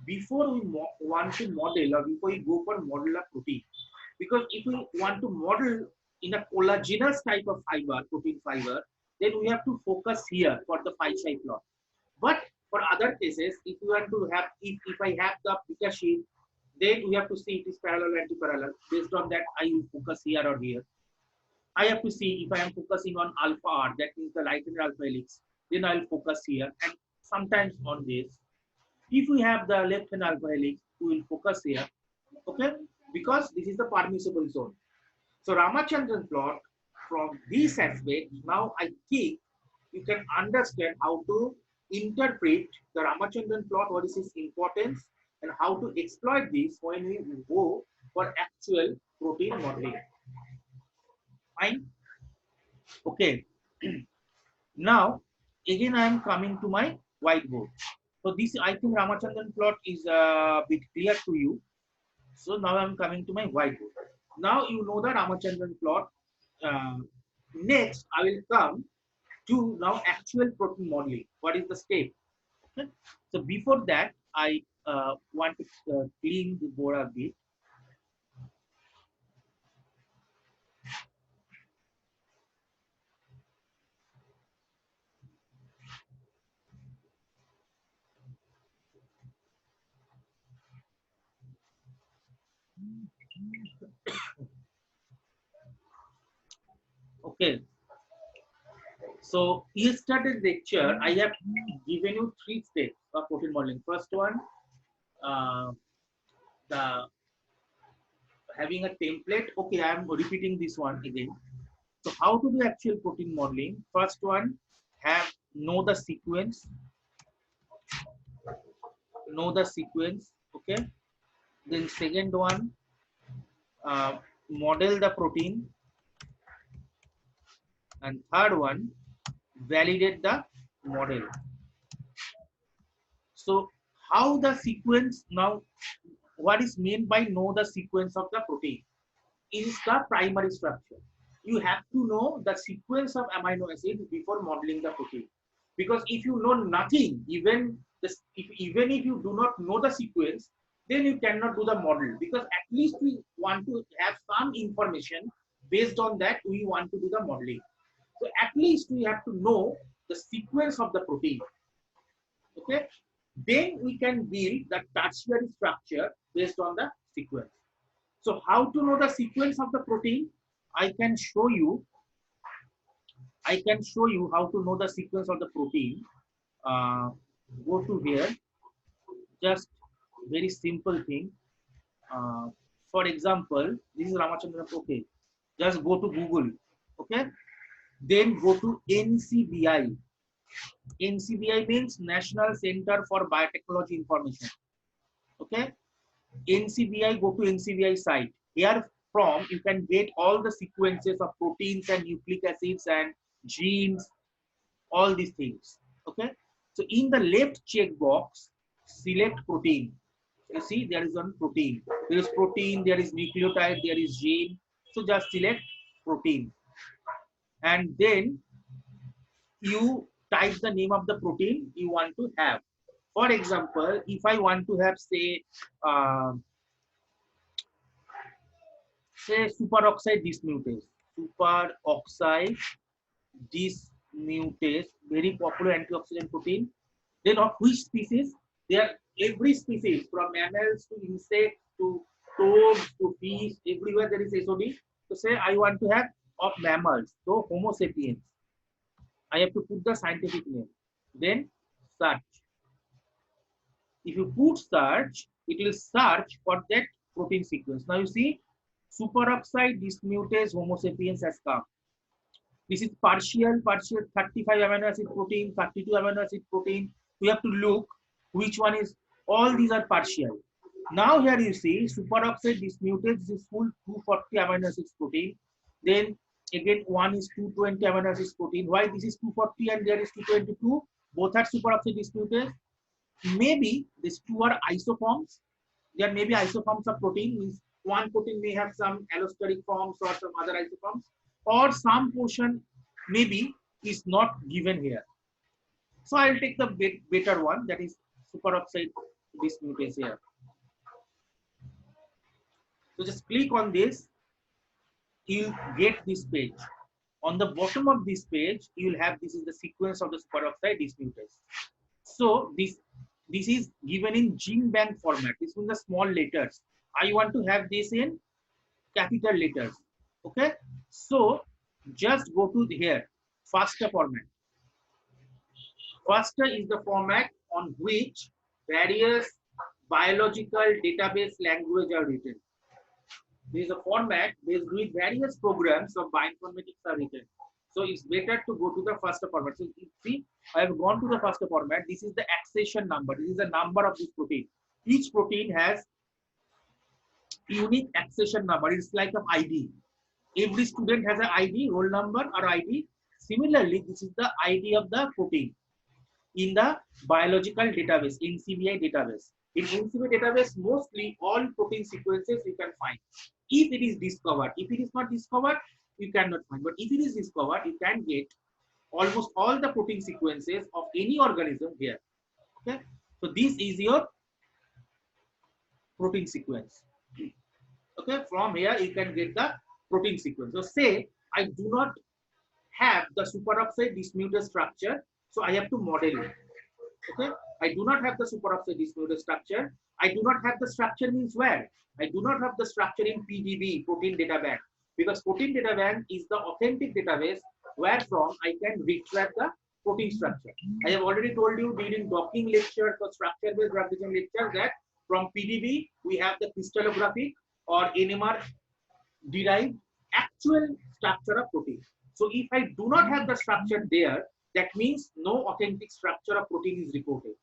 before we want to model or before we go for model a protein, because if we want to model in a collagenous type of fiber, protein fiber, then we have to focus here for the pie chart plot. But for other cases, if you want to have, if I have the picture sheet, then we have to see it is parallel or anti-parallel. Based on that, I will focus here or here. I have to see if I am focusing on alpha R, that means the right-handed alpha helix, then I will focus here, and sometimes on this. If we have the left-hand alpha helix, we will focus here, okay? Because this is the permissible zone. So Ramachandran plot, from this aspect, now I think you can understand how to interpret the Ramachandran plot, what is its importance, and how to exploit this when we go for actual protein modeling. Fine. Okay. Now, again, I am coming to my whiteboard. So this, I think Ramachandran plot is a bit clear to you. So now I am coming to my whiteboard. Now you know the Ramachandran plot. Next, I will come to now actual protein modeling. What is the step? Okay. So before that, I want to clean the board a bit. Okay. So yesterday's lecture, I have given you 3 steps of protein modeling. First one, the having a template. Okay, I am repeating this one again. So how to do actual protein modeling? First one, know the sequence. Know the sequence. Okay. Then second one, model the protein. And third one, validate the model. So how the sequence now, what is meant by know the sequence of the protein is the primary structure. You have to know the sequence of amino acids before modeling the protein. Because if you know nothing, even if you do not know the sequence, then you cannot do the model. Because at least we want to have some information. Based on that, we want to do the modeling. So at least we have to know the sequence of the protein. Okay, then we can build the tertiary structure based on the sequence. So how to know the sequence of the protein? I can show you how to know the sequence of the protein. Go to here, just very simple thing. For example, this is Ramachandran. Okay, just go to Google. Okay, then go to NCBI. NCBI means National Center for Biotechnology Information. Okay, NCBI, go to NCBI site. Here from you can get all the sequences of proteins and nucleic acids and genes, all these things. Okay, so in the left checkbox, select protein. You see there is one protein. There is protein, there is nucleotide, there is gene. So just select protein. And then you type the name of the protein you want to have. For example, if I want to have, say superoxide dismutase. Superoxide dismutase, very popular antioxidant protein. Then of which species? There, every species from mammals to insects to toads to fish, everywhere there is SOD. So say I want to have of mammals, so Homo sapiens. I have to put the scientific name. Then search. If you put search, it will search for that protein sequence. Now you see, superoxide dismutase Homo sapiens has come. This is partial 35 amino acid protein, 32 amino acid protein. We have to look which one is, all these are partial. Now here you see superoxide dismutase, this is full 240 amino acid protein. Then again one is 220 amino acid protein. Why this is 240 and there is 222? Both are superoxide dismutase. Maybe these two are isoforms. There may be isoforms of protein, means one protein may have some allosteric forms or some other isoforms, or some portion maybe is not given here. So I will take the better one, that is superoxide dismutase here. So just click on this, you'll get this page. On the bottom of this page, you'll have this is the sequence of the superoxide dismutase. So this is given in gene bank format. This is the small letters. I want to have this in capital letters. Okay. So just go to here, FASTA format. FASTA is the format on which various biological database language are written. There is a format based with various programs of bioinformatics are written. So it's better to go to the FASTA format. So you see, I have gone to the FASTA format. This is the accession number. This is the number of this protein. Each protein has unique accession number. It's like an ID. Every student has an ID, roll number or ID. Similarly, this is the ID of the protein in the biological database, NCBI database. In NCBI database, mostly all protein sequences you can find. If it is discovered, if it is not discovered, you cannot find. But if it is discovered, you can get almost all the protein sequences of any organism here. Okay, so this is your protein sequence. Okay, from here you can get the protein sequence. So say I do not have the superoxide dismutase structure, so I have to model it. Okay, I do not have the superoxide dismutase structure. I do not have the structure means where? I do not have the structure in PDB, protein data bank, because protein data bank is the authentic database where from I can retrieve the protein structure. I have already told you during docking lecture or structure based drug design lecture that from PDB we have the crystallographic or NMR derived actual structure of protein. So if I do not have the structure there, that means no authentic structure of protein is reported.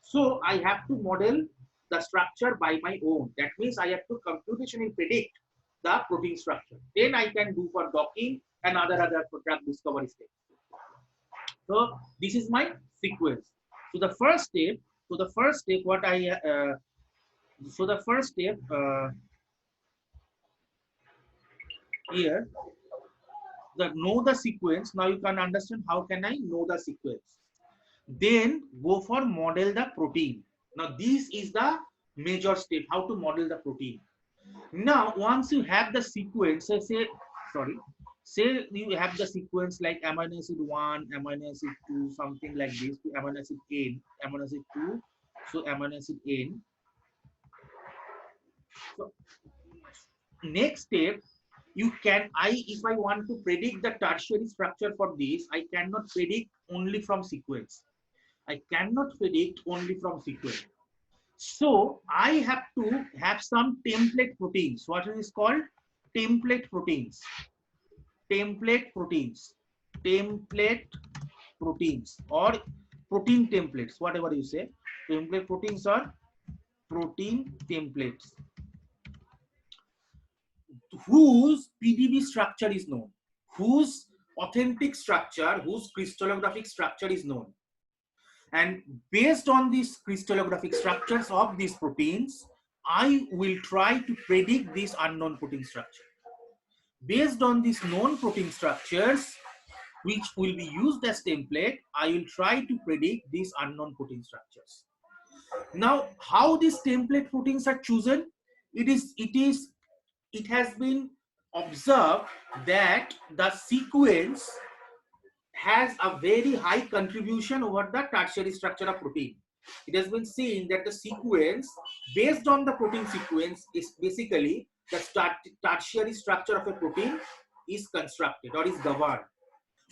So I have to model the structure by my own. That means I have to computationally predict the protein structure. Then I can do for docking and other drug discovery steps. So this is my sequence. So the first step, what I here, the know the sequence. Now you can understand how can I know the sequence. Then go for model the protein. Now this is the major step, how to model the protein. Now once you have the sequence, say you have the sequence like amino acid 1, amino acid 2, something like this, to amino acid N, amino acid 2, so amino acid N. So next step, you can, if I want to predict the tertiary structure for this, I cannot predict only from sequence. I cannot predict only from sequence. So I have to have some template proteins. What is called? Template proteins. Template proteins. Template proteins or protein templates, whatever you say. Template proteins or protein templates whose PDB structure is known, whose authentic structure, whose crystallographic structure is known. And based on these crystallographic structures of these proteins, I will try to predict this unknown protein structure. Based on these known protein structures, which will be used as template, I will try to predict these unknown protein structures. Now, how these template proteins are chosen? It has been observed that the sequence has a very high contribution over the tertiary structure of protein. It has been seen that the sequence based on the protein sequence is basically the tertiary structure of a protein is constructed or is governed.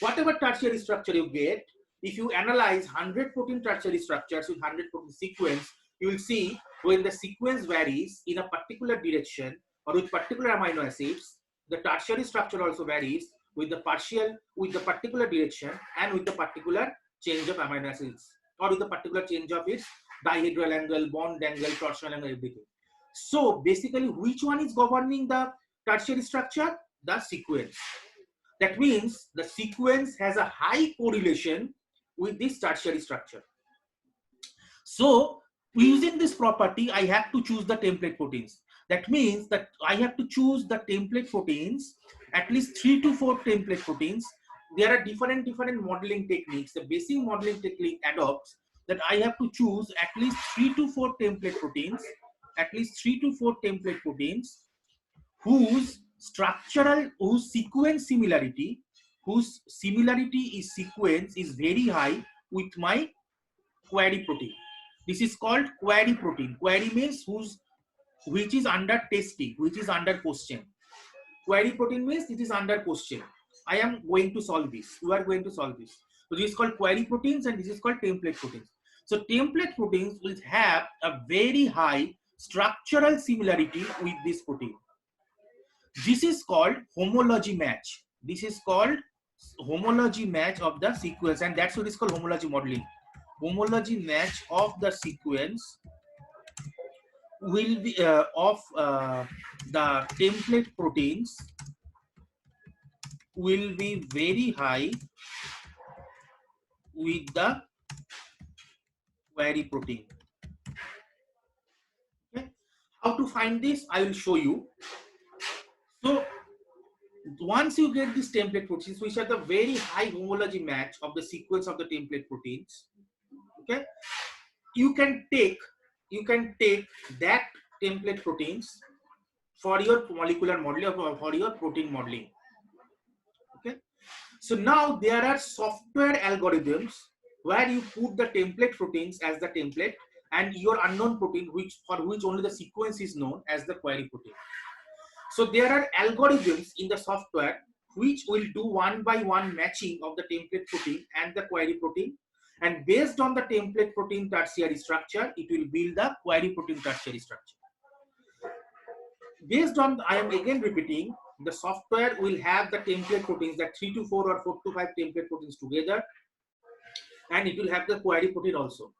Whatever tertiary structure you get, if you analyze 100 protein tertiary structures with 100 protein sequence, you will see when the sequence varies in a particular direction or with particular amino acids, the tertiary structure also varies with the particular direction and with the particular change of amino acids or with the particular change of its dihedral angle, bond angle, torsional angle, everything. So basically, which one is governing the tertiary structure? The sequence. That means the sequence has a high correlation with this tertiary structure. So using this property, I have to choose the template proteins. That means that I have to choose the template proteins, at least 3 to 4 template proteins. There are different modeling techniques. The basic modeling technique adopts that I have to choose at least 3 to 4 template proteins, at least 3 to 4 template proteins whose structural, whose sequence similarity, whose similarity is sequence is very high with my query protein. This is called query protein. Query means which is under testing, which is under question. Query protein means it is under question. I am going to solve this. You are going to solve this. So this is called query proteins and this is called template proteins. So template proteins will have a very high structural similarity with this protein. This is called homology match. This is called homology match of the sequence, and that's what is called homology modeling. Homology match of the sequence will be of the template proteins will be very high with the query protein. Okay, how to find this? I will show you. So once you get these template proteins, which are the very high homology match of the sequence of the template proteins, okay, you can take that template proteins for your molecular modeling or for your protein modeling. Okay, so now there are software algorithms where you put the template proteins as the template and your unknown protein for which only the sequence is known as the query protein. So there are algorithms in the software which will do one by one matching of the template protein and the query protein, and based on the template protein tertiary structure, it will build the query protein tertiary structure. Based on, I am again repeating, the software will have the template proteins, that 3 to 4 or 4 to 5 template proteins together, and it will have the query protein also.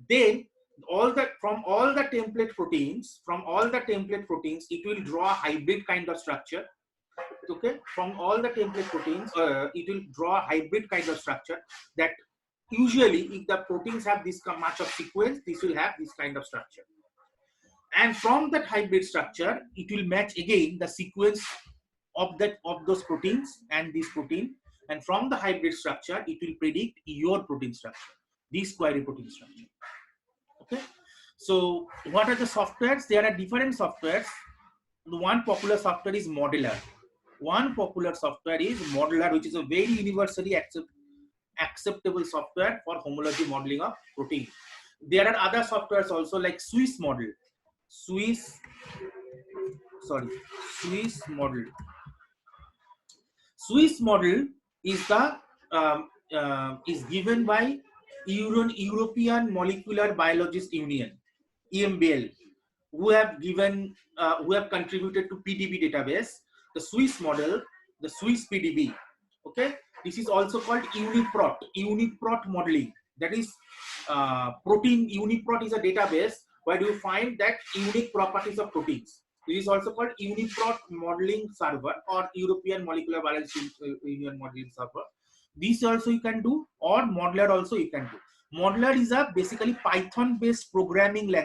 Then from all the template proteins, it will draw a hybrid kind of structure. Okay, from all the template proteins, it will draw a hybrid kind of structure that usually, if the proteins have this much of sequence, this will have this kind of structure. And from that hybrid structure, it will match again the sequence of those proteins and this protein. And from the hybrid structure, it will predict your protein structure, this query protein structure. Okay. So what are the softwares? There are different softwares. One popular software is Modeler. Which is a very universally acceptable software for homology modeling of protein. There are other softwares also like Swiss model. Swiss model. Swiss model is the is given by European Molecular Biologist Union, EMBL, who have contributed to PDB database, the Swiss model, the Swiss PDB. Okay, this is also called UniProt modeling. That is protein. UniProt is a database where you find that unique properties of proteins. This is also called UniProt modeling server or European Molecular Biology Union modeling server. This also you can do, or Modeler also you can do. Modeler is a basically Python based programming language.